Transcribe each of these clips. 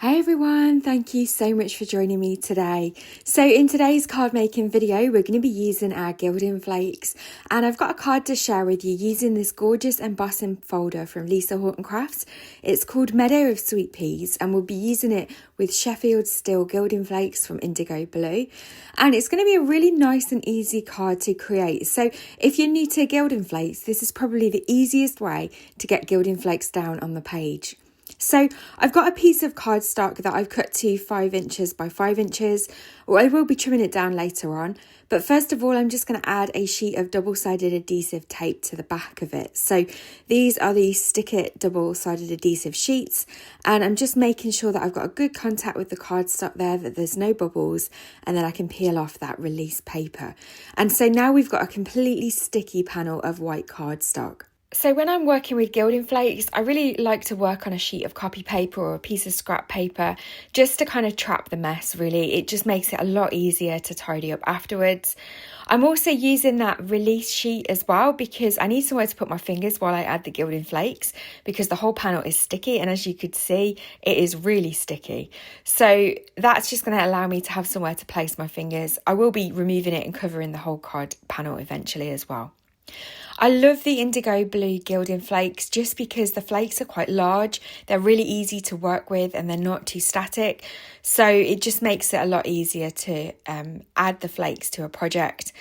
Hey everyone, thank you so much for joining me today. So in today's card making video, we're going to be using our Gilding Flakes, and I've got a card to share with you using this gorgeous embossing folder from Horton Crafts. It's called Meadow of Sweet Peas, and we'll be using it with Sheffield Steel Gilding Flakes from IndigoBlu. And it's going to be a really nice and easy card to create. So if you're new to Gilding Flakes, this is probably the easiest way to get Gilding Flakes down on the page. So I've got a piece of cardstock that I've cut to 5 inches by 5 inches. I will be trimming it down later on. But first of all, I'm just going to add a sheet of double-sided adhesive tape to the back of it. So these are the Stick It double-sided adhesive sheets. And I'm just making sure that I've got a good contact with the cardstock there, that there's no bubbles, and then I can peel off that release paper. And so now we've got a completely sticky panel of white cardstock. So when I'm working with Gilding Flakes, I really like to work on a sheet of copy paper or a piece of scrap paper just to kind of trap the mess, really. It just makes it a lot easier to tidy up afterwards. I'm also using that release sheet as well because I need somewhere to put my fingers while I add the Gilding Flakes, because the whole panel is sticky, and as you could see, it is really sticky. So that's just going to allow me to have somewhere to place my fingers. I will be removing it and covering the whole card panel eventually as well. I love the IndigoBlu Gilding Flakes just because the flakes are quite large, they're really easy to work with, and they're not too static. So it just makes it a lot easier to add the flakes to a project.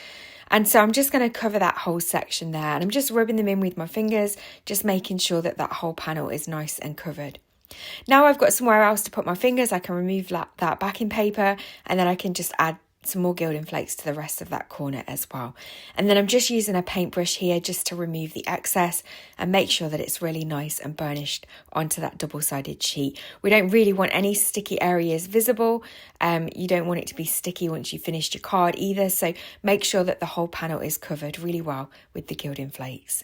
And so I'm just going to cover that whole section there, and I'm just rubbing them in with my fingers, just making sure that that whole panel is nice and covered. Now I've got somewhere else to put my fingers, I can remove that backing paper, and then I can just add some more Gilding Flakes to the rest of that corner as well. And then I'm just using a paintbrush here just to remove the excess and make sure that it's really nice and burnished onto that double-sided sheet. We don't really want any sticky areas visible. You don't want it to be sticky once you've finished your card either, so make sure that the whole panel is covered really well with the Gilding Flakes.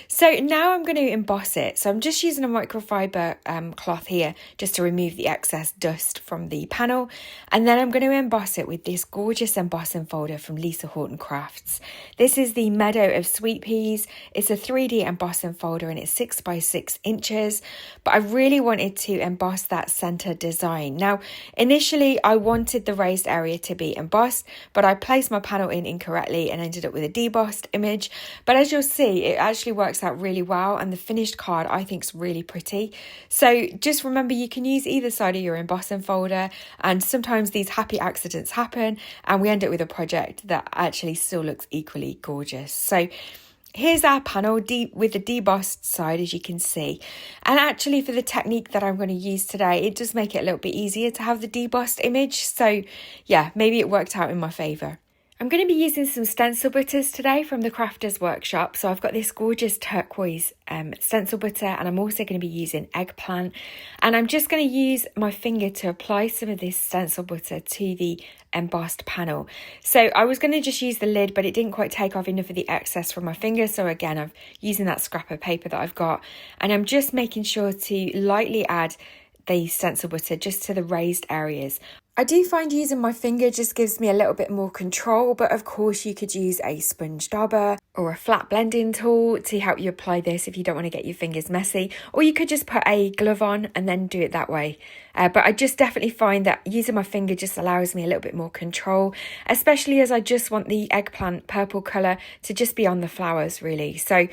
So now I'm going to emboss it. So I'm just using a microfiber cloth here just to remove the excess dust from the panel. And then I'm going to emboss it with this gorgeous embossing folder from Horton Crafts. This is the Meadow of Sweet Peas. It's a 3D embossing folder and it's 6 by 6 inches. But I really wanted to emboss that center design. Now, initially I wanted the raised area to be embossed, but I placed my panel in incorrectly and ended up with a debossed image. But as you'll see, it actually works out really well, and the finished card I think is really pretty. So just remember, you can use either side of your embossing folder, and sometimes these happy accidents happen and we end up with a project that actually still looks equally gorgeous. So here's our panel with the debossed side, as you can see. And actually for the technique that I'm going to use today, it does make it a little bit easier to have the debossed image. So yeah, maybe it worked out in my favour. I'm going to be using some stencil butters today from the Crafters Workshop. So I've got this gorgeous turquoise stencil butter, and I'm also going to be using Eggplant. And I'm just going to use my finger to apply some of this stencil butter to the embossed panel. So I was going to just use the lid, but it didn't quite take off enough of the excess from my finger. So again, I'm using that scrap of paper that I've got, and I'm just making sure to lightly add the stencil butter just to the raised areas. I do find using my finger just gives me a little bit more control, but of course you could use a sponge dauber or a flat blending tool to help you apply this if you don't want to get your fingers messy, or you could just put a glove on and then do it that way. But I just definitely find that using my finger just allows me a little bit more control, especially as I just want the eggplant purple colour to just be on the flowers really. So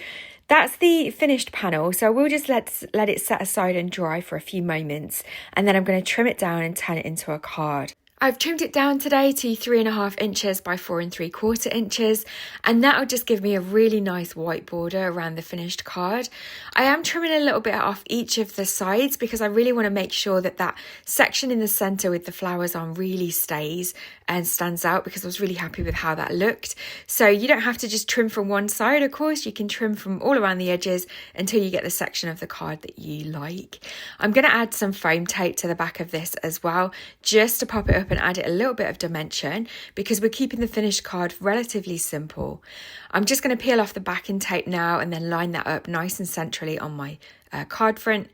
that's the finished panel, so we'll just let it set aside and dry for a few moments, and then I'm going to trim it down and turn it into a card. I've trimmed it down today to 3.5 inches by 4 3/4 inches, and that'll just give me a really nice white border around the finished card. I am trimming a little bit off each of the sides because I really want to make sure that that section in the centre with the flowers on really stays and stands out, because I was really happy with how that looked. So you don't have to just trim from one side, of course, you can trim from all around the edges until you get the section of the card that you like. I'm going to add some foam tape to the back of this as well, just to pop it up and add it a little bit of dimension, because we're keeping the finished card relatively simple. I'm just going to peel off the backing tape now and then line that up nice and centrally on my card front.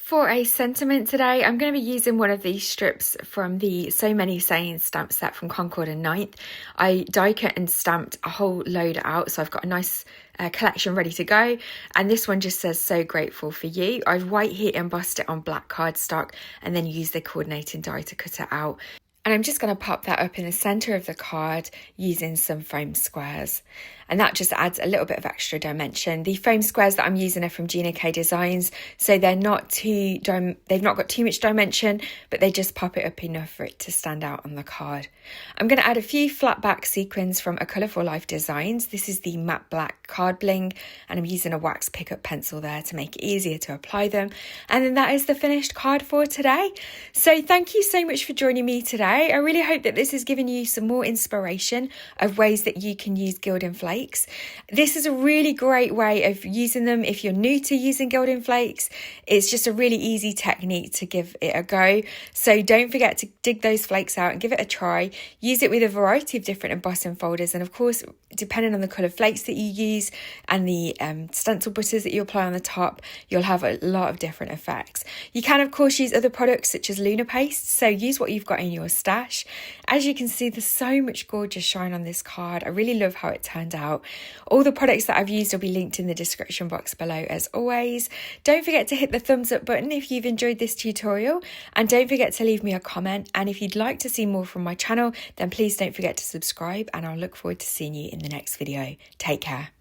For a sentiment today, I'm going to be using one of these strips from the So Many Sayings stamp set from Concord and 9th. I die cut and stamped a whole load out, so I've got a nice collection ready to go. And this one just says, "So grateful for you." I've white heat embossed it on black cardstock and then used the coordinating die to cut it out. And I'm just going to pop that up in the centre of the card using some foam squares. And that just adds a little bit of extra dimension. The foam squares that I'm using are from Gina K Designs, so they've not got too much dimension, but they just pop it up enough for it to stand out on the card. I'm going to add a few flat back sequins from A Colourful Life Designs. This is the matte black card bling, and I'm using a wax pickup pencil there to make it easier to apply them. And then that is the finished card for today. So thank you so much for joining me today. I really hope that this has given you some more inspiration of ways that you can use Gilding Flakes. This is a really great way of using them if you're new to using Gilding Flakes. It's just a really easy technique to give it a go. So don't forget to dig those flakes out and give it a try. Use it with a variety of different embossing folders, and of course, depending on the colour flakes that you use and the stencil butters that you apply on the top, you'll have a lot of different effects. You can of course use other products such as Luna Paste, so use what you've got in your stash. As you can see, there's so much gorgeous shine on this card. I really love how it turned out. All the products that I've used will be linked in the description box below as always. Don't forget to hit the thumbs up button if you've enjoyed this tutorial, and don't forget to leave me a comment. And if you'd like to see more from my channel, then please don't forget to subscribe, and I'll look forward to seeing you in the next video. Take care.